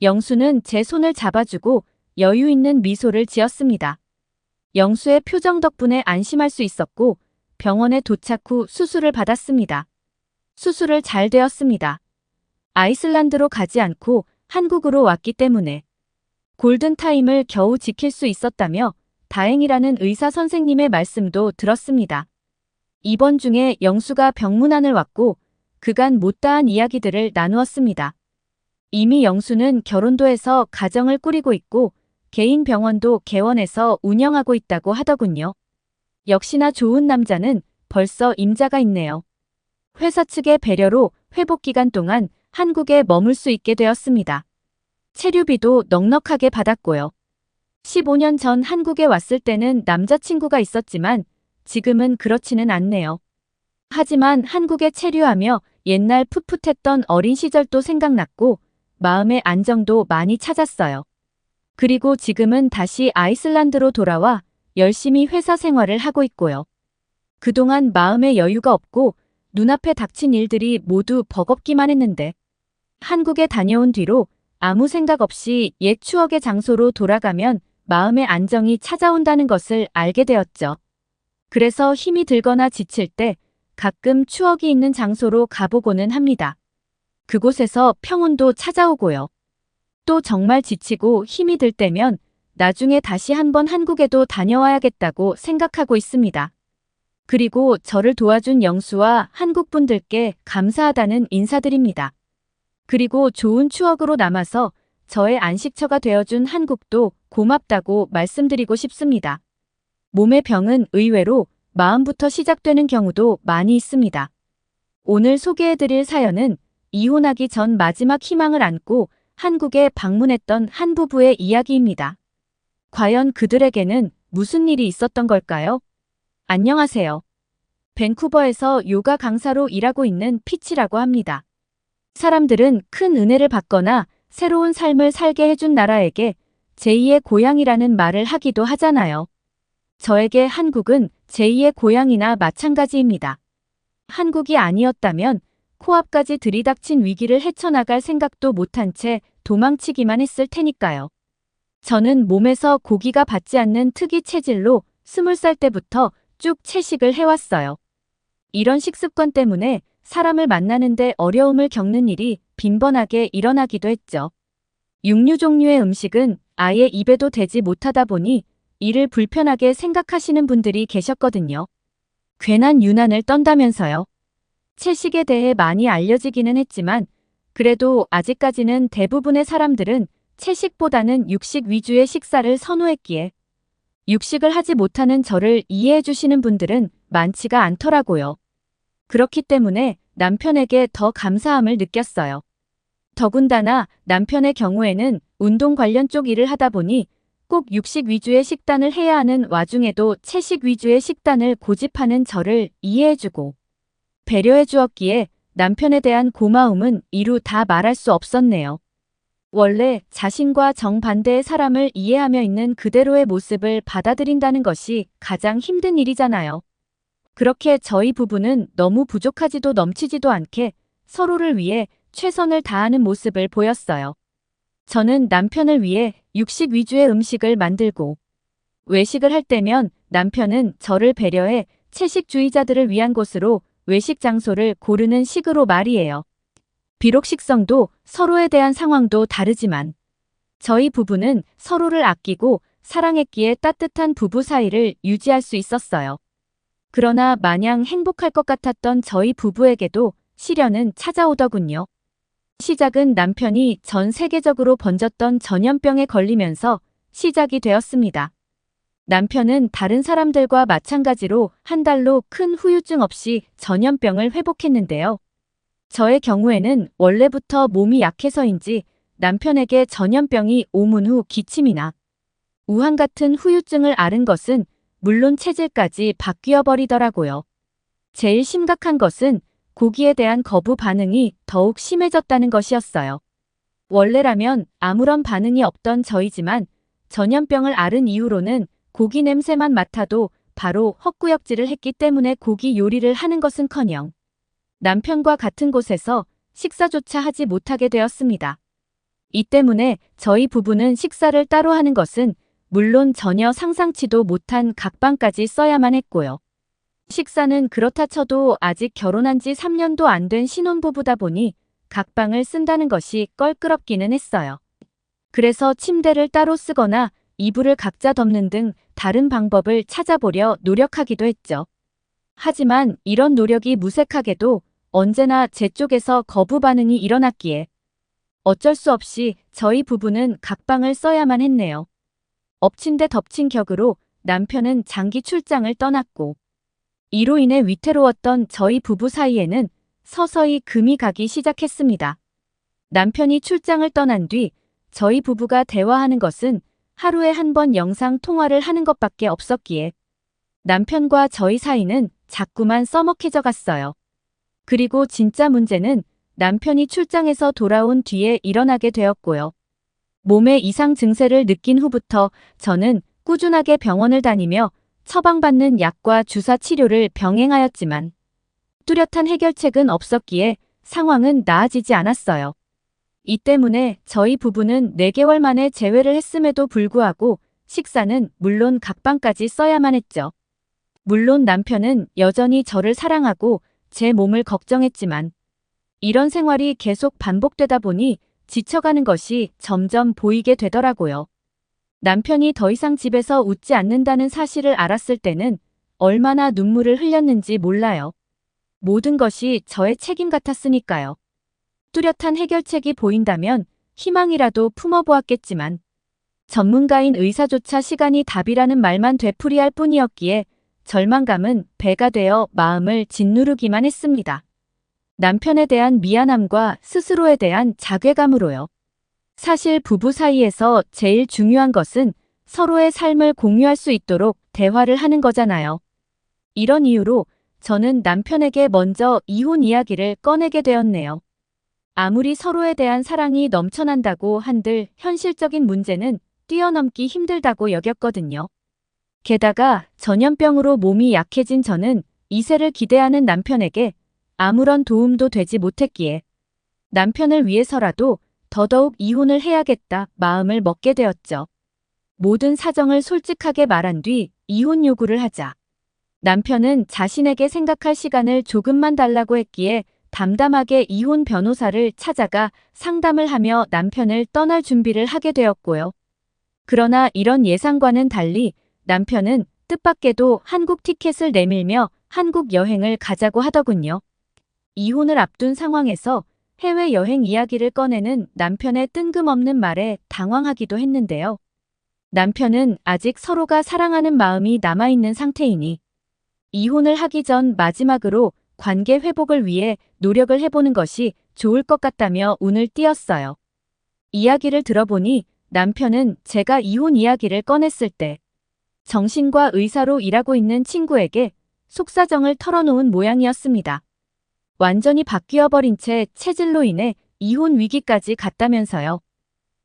영수는 제 손을 잡아주고 여유 있는 미소를 지었습니다. 영수의 표정 덕분에 안심할 수 있었고 병원에 도착 후 수술을 받았습니다. 수술을 잘 되었습니다. 아이슬란드로 가지 않고 한국으로 왔기 때문에 골든타임을 겨우 지킬 수 있었다며 다행이라는 의사 선생님의 말씀도 들었습니다. 입원 중에 영수가 병문안을 왔고 그간 못다한 이야기들을 나누었습니다. 이미 영수는 결혼도 해서 가정을 꾸리고 있고 개인 병원도 개원해서 운영하고 있다고 하더군요. 역시나 좋은 남자는 벌써 임자가 있네요. 회사 측의 배려로 회복 기간 동안 한국에 머물 수 있게 되었습니다. 체류비도 넉넉하게 받았고요. 15년 전 한국에 왔을 때는 남자친구가 있었지만 지금은 그렇지는 않네요. 하지만 한국에 체류하며 옛날 풋풋했던 어린 시절도 생각났고 마음의 안정도 많이 찾았어요. 그리고 지금은 다시 아이슬란드로 돌아와 열심히 회사 생활을 하고 있고요. 그동안 마음에 여유가 없고 눈앞에 닥친 일들이 모두 버겁기만 했는데 한국에 다녀온 뒤로 아무 생각 없이 옛 추억의 장소로 돌아가면 마음의 안정이 찾아온다는 것을 알게 되었죠. 그래서 힘이 들거나 지칠 때 가끔 추억이 있는 장소로 가보고는 합니다. 그곳에서 평온도 찾아오고요. 또 정말 지치고 힘이 들 때면 나중에 다시 한번 한국에도 다녀와야겠다고 생각하고 있습니다. 그리고 저를 도와준 영수와 한국 분들께 감사하다는 인사드립니다. 그리고 좋은 추억으로 남아서 저의 안식처가 되어준 한국도 고맙다고 말씀드리고 싶습니다. 몸의 병은 의외로 마음부터 시작되는 경우도 많이 있습니다. 오늘 소개해드릴 사연은 이혼하기 전 마지막 희망을 안고 한국에 방문했던 한 부부의 이야기입니다. 과연 그들에게는 무슨 일이 있었던 걸까요? 안녕하세요. 밴쿠버에서 요가 강사로 일하고 있는 피치라고 합니다. 사람들은 큰 은혜를 받거나 새로운 삶을 살게 해준 나라에게 제2의 고향이라는 말을 하기도 하잖아요. 저에게 한국은 제2의 고향이나 마찬가지입니다. 한국이 아니었다면 코앞까지 들이닥친 위기를 헤쳐나갈 생각도 못한 채 도망치기만 했을 테니까요. 저는 몸에서 고기가 받지 않는 특이 체질로 20살 때부터 쭉 채식을 해왔어요. 이런 식습관 때문에 사람을 만나는데 어려움을 겪는 일이 빈번하게 일어나기도 했죠. 육류 종류의 음식은 아예 입에도 대지 못하다 보니 이를 불편하게 생각하시는 분들이 계셨거든요. 괜한 유난을 떤다면서요. 채식에 대해 많이 알려지기는 했지만 그래도 아직까지는 대부분의 사람들은 채식보다는 육식 위주의 식사를 선호했기에 육식을 하지 못하는 저를 이해해 주시는 분들은 많지가 않더라고요. 그렇기 때문에 남편에게 더 감사함을 느꼈어요. 더군다나 남편의 경우에는 운동 관련 쪽 일을 하다 보니 꼭 육식 위주의 식단을 해야 하는 와중에도 채식 위주의 식단을 고집하는 저를 이해해주고 배려해 주었기에 남편에 대한 고마움은 이루 다 말할 수 없었네요. 원래 자신과 정반대의 사람을 이해하며 있는 그대로의 모습을 받아들인다는 것이 가장 힘든 일이잖아요. 그렇게 저희 부부는 너무 부족하지도 넘치지도 않게 서로를 위해 최선을 다하는 모습을 보였어요. 저는 남편을 위해 육식 위주의 음식을 만들고 외식을 할 때면 남편은 저를 배려해 채식주의자들을 위한 곳으로 외식 장소를 고르는 식으로 말이에요. 비록 식성도 서로에 대한 상황도 다르지만 저희 부부는 서로를 아끼고 사랑했기에 따뜻한 부부 사이를 유지할 수 있었어요. 그러나 마냥 행복할 것 같았던 저희 부부에게도 시련은 찾아오더군요. 시작은 남편이 전 세계적으로 번졌던 전염병에 걸리면서 시작이 되었습니다. 남편은 다른 사람들과 마찬가지로 한 달로 큰 후유증 없이 전염병을 회복했는데요. 저의 경우에는 원래부터 몸이 약해서인지 남편에게 전염병이 오문 후 기침이나 우한 같은 후유증을 앓은 것은 물론 체질까지 바뀌어 버리더라고요. 제일 심각한 것은 고기에 대한 거부 반응이 더욱 심해졌다는 것이었어요. 원래라면 아무런 반응이 없던 저이지만 전염병을 앓은 이후로는 고기 냄새만 맡아도 바로 헛구역질을 했기 때문에 고기 요리를 하는 것은커녕 남편과 같은 곳에서 식사조차 하지 못하게 되었습니다. 이 때문에 저희 부부는 식사를 따로 하는 것은 물론 전혀 상상치도 못한 각방까지 써야만 했고요. 식사는 그렇다 쳐도 아직 결혼한 지 3년도 안 된 신혼부부다 보니 각방을 쓴다는 것이 껄끄럽기는 했어요. 그래서 침대를 따로 쓰거나 이불을 각자 덮는 등 다른 방법을 찾아보려 노력하기도 했죠. 하지만 이런 노력이 무색하게도 언제나 제 쪽에서 거부 반응이 일어났기에 어쩔 수 없이 저희 부부는 각방을 써야만 했네요. 엎친 데 덮친 격으로 남편은 장기 출장을 떠났고 이로 인해 위태로웠던 저희 부부 사이에는 서서히 금이 가기 시작했습니다. 남편이 출장을 떠난 뒤 저희 부부가 대화하는 것은 하루에 한 번 영상 통화를 하는 것밖에 없었기에 남편과 저희 사이는 자꾸만 써먹해져 갔어요. 그리고 진짜 문제는 남편이 출장에서 돌아온 뒤에 일어나게 되었고요. 몸의 이상 증세를 느낀 후부터 저는 꾸준하게 병원을 다니며 처방받는 약과 주사 치료를 병행하였지만 뚜렷한 해결책은 없었기에 상황은 나아지지 않았어요. 이 때문에 저희 부부는 4개월 만에 재회를 했음에도 불구하고 식사는 물론 각방까지 써야만 했죠. 물론 남편은 여전히 저를 사랑하고 제 몸을 걱정했지만 이런 생활이 계속 반복되다 보니 지쳐가는 것이 점점 보이게 되더라고요. 남편이 더 이상 집에서 웃지 않는다는 사실을 알았을 때는 얼마나 눈물을 흘렸는지 몰라요. 모든 것이 저의 책임 같았으니까요. 뚜렷한 해결책이 보인다면 희망이라도 품어보았겠지만 전문가인 의사조차 시간이 답이라는 말만 되풀이할 뿐이었기에 절망감은 배가 되어 마음을 짓누르기만 했습니다. 남편에 대한 미안함과 스스로에 대한 자괴감으로요. 사실 부부 사이에서 제일 중요한 것은 서로의 삶을 공유할 수 있도록 대화를 하는 거잖아요. 이런 이유로 저는 남편에게 먼저 이혼 이야기를 꺼내게 되었네요. 아무리 서로에 대한 사랑이 넘쳐난다고 한들 현실적인 문제는 뛰어넘기 힘들다고 여겼거든요. 게다가 전염병으로 몸이 약해진 저는 이세를 기대하는 남편에게 아무런 도움도 되지 못했기에 남편을 위해서라도 더더욱 이혼을 해야겠다 마음을 먹게 되었죠. 모든 사정을 솔직하게 말한 뒤 이혼 요구를 하자. 남편은 자신에게 생각할 시간을 조금만 달라고 했기에 담담하게 이혼 변호사를 찾아가 상담을 하며 남편을 떠날 준비를 하게 되었고요. 그러나 이런 예상과는 달리 남편은 뜻밖에도 한국 티켓을 내밀며 한국 여행을 가자고 하더군요. 이혼을 앞둔 상황에서 해외여행 이야기를 꺼내는 남편의 뜬금없는 말에 당황하기도 했는데요. 남편은 아직 서로가 사랑하는 마음이 남아있는 상태이니 이혼을 하기 전 마지막으로 관계 회복을 위해 노력을 해보는 것이 좋을 것 같다며 운을 띄었어요. 이야기를 들어보니 남편은 제가 이혼 이야기를 꺼냈을 때 정신과 의사로 일하고 있는 친구에게 속사정을 털어놓은 모양이었습니다. 완전히 바뀌어버린 채 체질로 인해 이혼 위기까지 갔다면서요.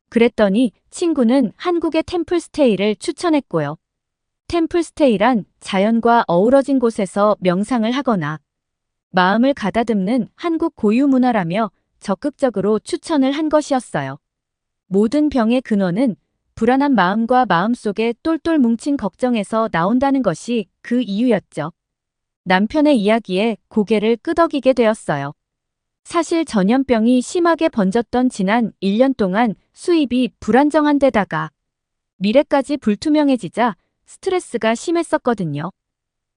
그랬더니 친구는 한국의 템플스테이를 추천했고요. 템플스테이란 자연과 어우러진 곳에서 명상을 하거나 마음을 가다듬는 한국 고유 문화라며 적극적으로 추천을 한 것이었어요. 모든 병의 근원은 불안한 마음과 마음속에 똘똘 뭉친 걱정에서 나온다는 것이 그 이유였죠. 남편의 이야기에 고개를 끄덕이게 되었어요. 사실 전염병이 심하게 번졌던 지난 1년 동안 수입이 불안정한 데다가 미래까지 불투명해지자 스트레스가 심했었거든요.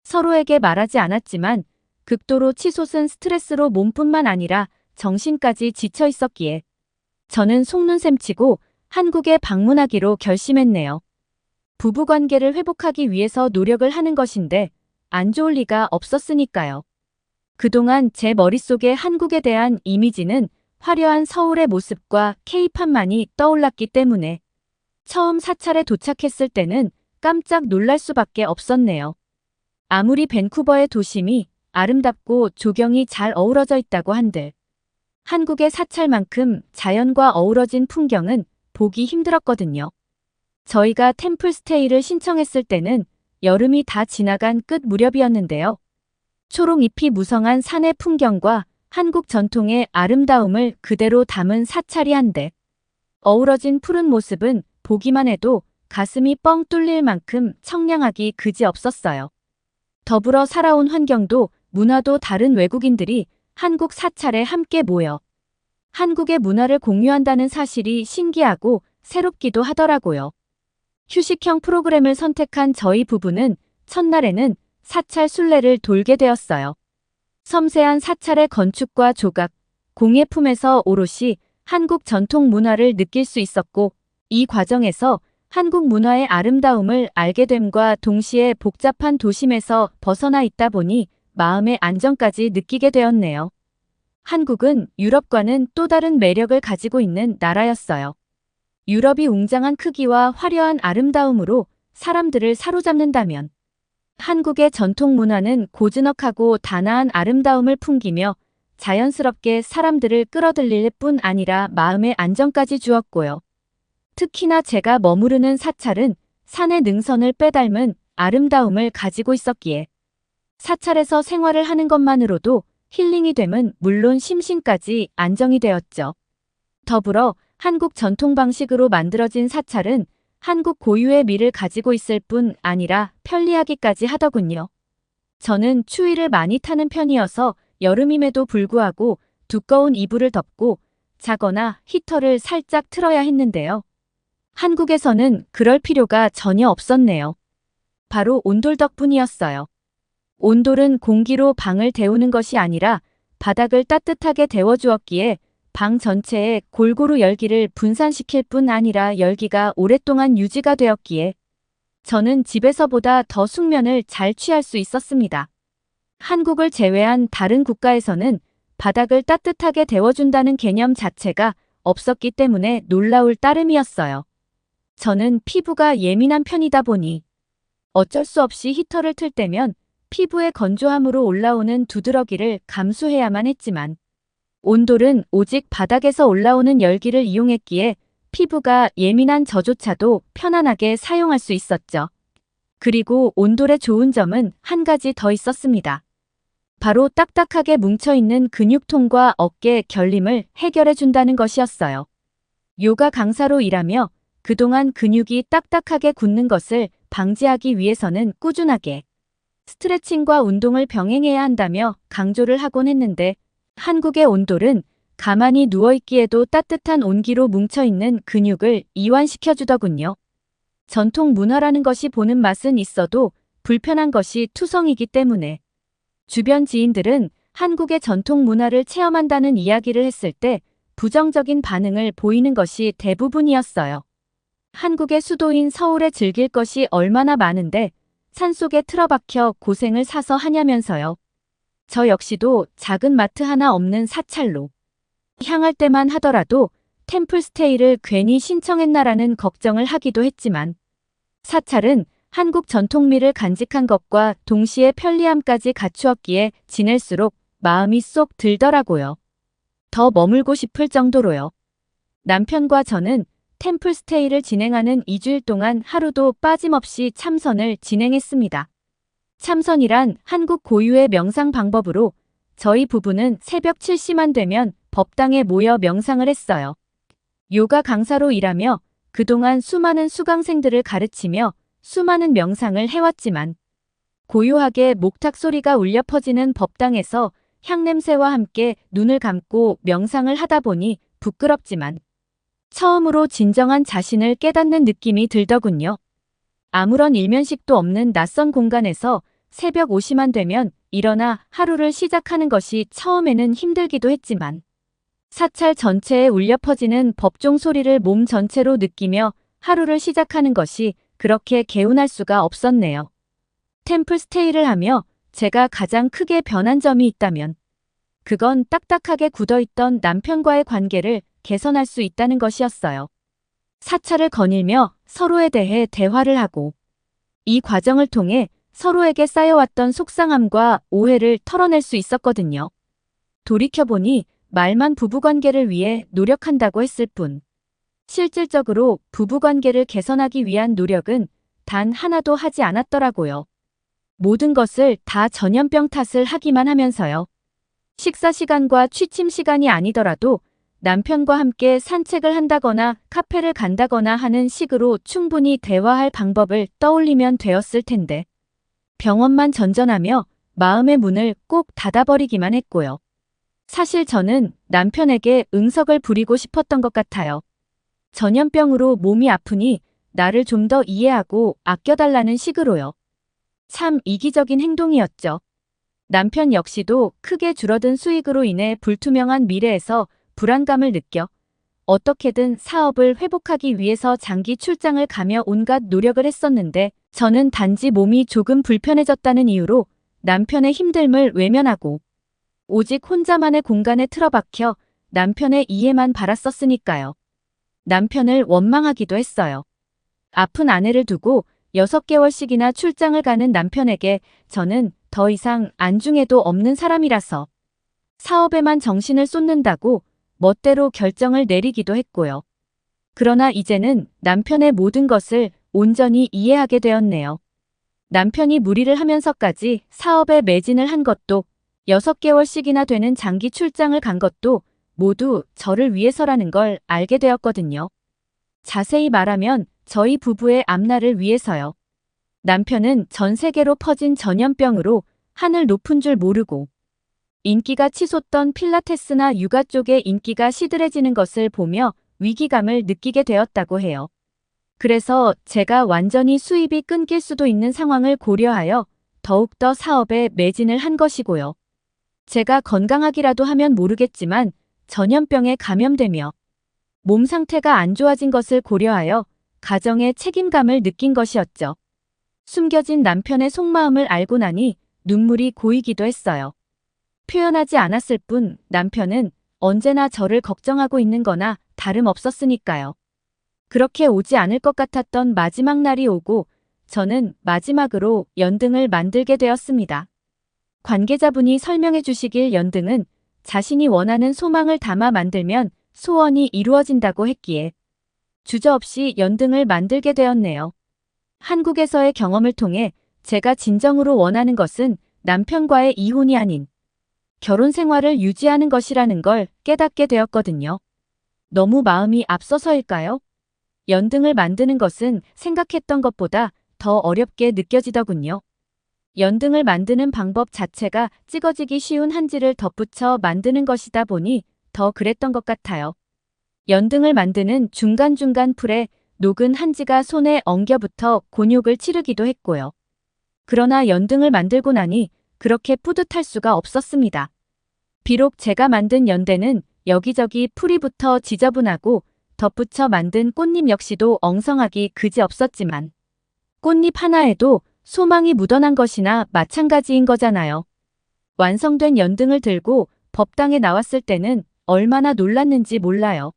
서로에게 말하지 않았지만 극도로 치솟은 스트레스로 몸뿐만 아니라 정신까지 지쳐 있었기에 저는 속눈샘 치고 한국에 방문하기로 결심했네요. 부부관계를 회복하기 위해서 노력을 하는 것인데 안 좋을 리가 없었으니까요. 그동안 제 머릿속에 한국에 대한 이미지는 화려한 서울의 모습과 케이팝만이 떠올랐기 때문에 처음 사찰에 도착했을 때는 깜짝 놀랄 수밖에 없었네요. 아무리 밴쿠버의 도심이 아름답고 조경이 잘 어우러져 있다고 한들 한국의 사찰만큼 자연과 어우러진 풍경은 보기 힘들었거든요. 저희가 템플스테이를 신청했을 때는 여름이 다 지나간 끝 무렵이었는데요. 초록잎이 무성한 산의 풍경과 한국 전통의 아름다움을 그대로 담은 사찰이 한데 어우러진 푸른 모습은 보기만 해도 가슴이 뻥 뚫릴 만큼 청량하기 그지없었어요. 더불어 살아온 환경도 문화도 다른 외국인들이 한국 사찰에 함께 모여 한국의 문화를 공유한다는 사실이 신기하고 새롭기도 하더라고요. 휴식형 프로그램을 선택한 저희 부부는 첫날에는 사찰 순례를 돌게 되었어요. 섬세한 사찰의 건축과 조각, 공예품에서 오롯이 한국 전통 문화를 느낄 수 있었고 이 과정에서 한국 문화의 아름다움을 알게 됨과 동시에 복잡한 도심에서 벗어나 있다 보니 마음의 안정까지 느끼게 되었네요. 한국은 유럽과는 또 다른 매력을 가지고 있는 나라였어요. 유럽이 웅장한 크기와 화려한 아름다움으로 사람들을 사로잡는다면 한국의 전통 문화는 고즈넉하고 단아한 아름다움을 풍기며 자연스럽게 사람들을 끌어들일 뿐 아니라 마음의 안정까지 주었고요. 특히나 제가 머무르는 사찰은 산의 능선을 빼닮은 아름다움을 가지고 있었기에 사찰에서 생활을 하는 것만으로도 힐링이 됨은 물론 심신까지 안정이 되었죠. 더불어 한국 전통 방식으로 만들어진 사찰은 한국 고유의 미를 가지고 있을 뿐 아니라 편리하기까지 하더군요. 저는 추위를 많이 타는 편이어서 여름임에도 불구하고 두꺼운 이불을 덮고 자거나 히터를 살짝 틀어야 했는데요. 한국에서는 그럴 필요가 전혀 없었네요. 바로 온돌 덕분이었어요. 온돌은 공기로 방을 데우는 것이 아니라 바닥을 따뜻하게 데워주었기에 방 전체에 골고루 열기를 분산시킬 뿐 아니라 열기가 오랫동안 유지가 되었기에 저는 집에서보다 더 숙면을 잘 취할 수 있었습니다. 한국을 제외한 다른 국가에서는 바닥을 따뜻하게 데워준다는 개념 자체가 없었기 때문에 놀라울 따름이었어요. 저는 피부가 예민한 편이다 보니 어쩔 수 없이 히터를 틀 때면 피부의 건조함으로 올라오는 두드러기를 감수해야만 했지만 온돌은 오직 바닥에서 올라오는 열기를 이용했기에 피부가 예민한 저조차도 편안하게 사용할 수 있었죠. 그리고 온돌의 좋은 점은 한 가지 더 있었습니다. 바로 딱딱하게 뭉쳐있는 근육통과 어깨 결림을 해결해 준다는 것이었어요. 요가 강사로 일하며 그동안 근육이 딱딱하게 굳는 것을 방지하기 위해서는 꾸준하게 스트레칭과 운동을 병행해야 한다며 강조를 하곤 했는데 한국의 온돌은 가만히 누워있기에도 따뜻한 온기로 뭉쳐있는 근육을 이완시켜주더군요. 전통 문화라는 것이 보는 맛은 있어도 불편한 것이 투성이기 때문에 주변 지인들은 한국의 전통 문화를 체험한다는 이야기를 했을 때 부정적인 반응을 보이는 것이 대부분이었어요. 한국의 수도인 서울에 즐길 것이 얼마나 많은데 산속에 틀어박혀 고생을 사서 하냐면서요. 저 역시도 작은 마트 하나 없는 사찰로 향할 때만 하더라도 템플스테이를 괜히 신청했나라는 걱정을 하기도 했지만 사찰은 한국 전통미를 간직한 것과 동시에 편리함까지 갖추었기에 지낼수록 마음이 쏙 들더라고요. 더 머물고 싶을 정도로요. 남편과 저는 템플스테이를 진행하는 2주일 동안 하루도 빠짐없이 참선을 진행했습니다. 참선이란 한국 고유의 명상 방법으로 저희 부부는 새벽 7시만 되면 법당에 모여 명상을 했어요. 요가 강사로 일하며 그동안 수많은 수강생들을 가르치며 수많은 명상을 해왔지만 고요하게 목탁 소리가 울려 퍼지는 법당에서 향냄새와 함께 눈을 감고 명상을 하다 보니 부끄럽지만 처음으로 진정한 자신을 깨닫는 느낌이 들더군요. 아무런 일면식도 없는 낯선 공간에서 새벽 5시만 되면 일어나 하루를 시작하는 것이 처음에는 힘들기도 했지만 사찰 전체에 울려 퍼지는 법종 소리를 몸 전체로 느끼며 하루를 시작하는 것이 그렇게 개운할 수가 없었네요. 템플스테이를 하며 제가 가장 크게 변한 점이 있다면 그건 딱딱하게 굳어있던 남편과의 관계를 개선할 수 있다는 것이었어요. 사찰을 거닐며 서로에 대해 대화를 하고 이 과정을 통해 서로에게 쌓여왔던 속상함과 오해를 털어낼 수 있었거든요. 돌이켜보니 말만 부부관계를 위해 노력한다고 했을 뿐 실질적으로 부부관계를 개선하기 위한 노력은 단 하나도 하지 않았더라고요. 모든 것을 다 전염병 탓을 하기만 하면서요. 식사 시간과 취침 시간이 아니더라도 남편과 함께 산책을 한다거나 카페를 간다거나 하는 식으로 충분히 대화할 방법을 떠올리면 되었을 텐데 병원만 전전하며 마음의 문을 꼭 닫아버리기만 했고요. 사실 저는 남편에게 응석을 부리고 싶었던 것 같아요. 전염병으로 몸이 아프니 나를 좀 더 이해하고 아껴달라는 식으로요. 참 이기적인 행동이었죠. 남편 역시도 크게 줄어든 수익으로 인해 불투명한 미래에서 불안감을 느껴 어떻게든 사업을 회복하기 위해서 장기 출장을 가며 온갖 노력을 했었는데 저는 단지 몸이 조금 불편해졌다는 이유로 남편의 힘듦을 외면하고 오직 혼자만의 공간에 틀어박혀 남편의 이해만 바랐었으니까요. 남편을 원망하기도 했어요. 아픈 아내를 두고 6개월씩이나 출장을 가는 남편에게 저는 더 이상 안중에도 없는 사람이라서 사업에만 정신을 쏟는다고 멋대로 결정을 내리기도 했고요. 그러나 이제는 남편의 모든 것을 온전히 이해하게 되었네요. 남편이 무리를 하면서까지 사업에 매진을 한 것도 6개월씩이나 되는 장기 출장을 간 것도 모두 저를 위해서라는 걸 알게 되었거든요. 자세히 말하면 저희 부부의 앞날을 위해서요. 남편은 전 세계로 퍼진 전염병으로 하늘 높은 줄 모르고 인기가 치솟던 필라테스나 육아 쪽의 인기가 시들해지는 것을 보며 위기감을 느끼게 되었다고 해요. 그래서 제가 완전히 수입이 끊길 수도 있는 상황을 고려하여 더욱더 사업에 매진을 한 것이고요. 제가 건강하기라도 하면 모르겠지만 전염병에 감염되며 몸 상태가 안 좋아진 것을 고려하여 가정의 책임감을 느낀 것이었죠. 숨겨진 남편의 속마음을 알고 나니 눈물이 고이기도 했어요. 표현하지 않았을 뿐 남편은 언제나 저를 걱정하고 있는 거나 다름없었으니까요. 그렇게 오지 않을 것 같았던 마지막 날이 오고 저는 마지막으로 연등을 만들게 되었습니다. 관계자분이 설명해 주시길 연등은 자신이 원하는 소망을 담아 만들면 소원이 이루어진다고 했기에 주저없이 연등을 만들게 되었네요. 한국에서의 경험을 통해 제가 진정으로 원하는 것은 남편과의 이혼이 아닌 결혼 생활을 유지하는 것이라는 걸 깨닫게 되었거든요. 너무 마음이 앞서서일까요? 연등을 만드는 것은 생각했던 것보다 더 어렵게 느껴지더군요. 연등을 만드는 방법 자체가 찍어지기 쉬운 한지를 덧붙여 만드는 것이다 보니 더 그랬던 것 같아요. 연등을 만드는 중간중간 풀에 녹은 한지가 손에 엉겨붙어 곤욕을 치르기도 했고요. 그러나 연등을 만들고 나니 그렇게 뿌듯할 수가 없었습니다. 비록 제가 만든 연대는 여기저기 풀이 붙어 지저분하고 덧붙여 만든 꽃잎 역시도 엉성하기 그지없었지만 꽃잎 하나에도 소망이 묻어난 것이나 마찬가지인 거잖아요. 완성된 연등을 들고 법당에 나왔을 때는 얼마나 놀랐는지 몰라요.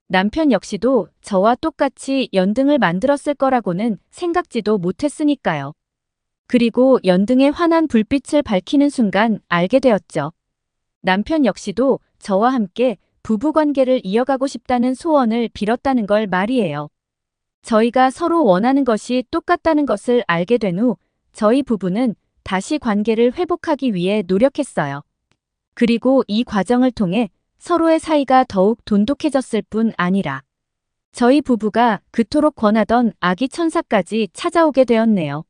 남편 역시도 저와 똑같이 연등을 만들었을 거라고는 생각지도 못했으니까요. 그리고 연등의 환한 불빛을 밝히는 순간 알게 되었죠. 남편 역시도 저와 함께 부부관계를 이어가고 싶다는 소원을 빌었다는 걸 말이에요. 저희가 서로 원하는 것이 똑같다는 것을 알게 된 후 저희 부부는 다시 관계를 회복하기 위해 노력했어요. 그리고 이 과정을 통해 서로의 사이가 더욱 돈독해졌을 뿐 아니라 저희 부부가 그토록 권하던 아기 천사까지 찾아오게 되었네요.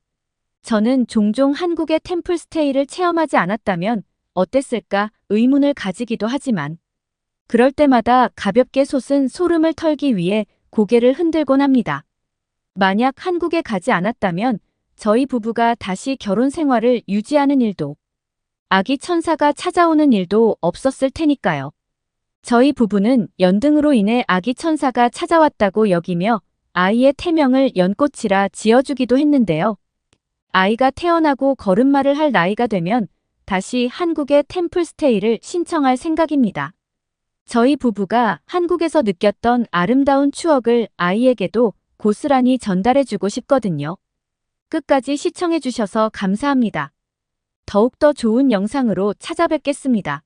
저는 종종 한국의 템플스테이를 체험하지 않았다면 어땠을까 의문을 가지기도 하지만 그럴 때마다 가볍게 솟은 소름을 털기 위해 고개를 흔들곤 합니다. 만약 한국에 가지 않았다면 저희 부부가 다시 결혼 생활을 유지하는 일도 아기 천사가 찾아오는 일도 없었을 테니까요. 저희 부부는 연등으로 인해 아기 천사가 찾아왔다고 여기며 아이의 태명을 연꽃이라 지어주기도 했는데요. 아이가 태어나고 걸음마를 할 나이가 되면 다시 한국의 템플스테이를 신청할 생각입니다. 저희 부부가 한국에서 느꼈던 아름다운 추억을 아이에게도 고스란히 전달해주고 싶거든요. 끝까지 시청해주셔서 감사합니다. 더욱더 좋은 영상으로 찾아뵙겠습니다.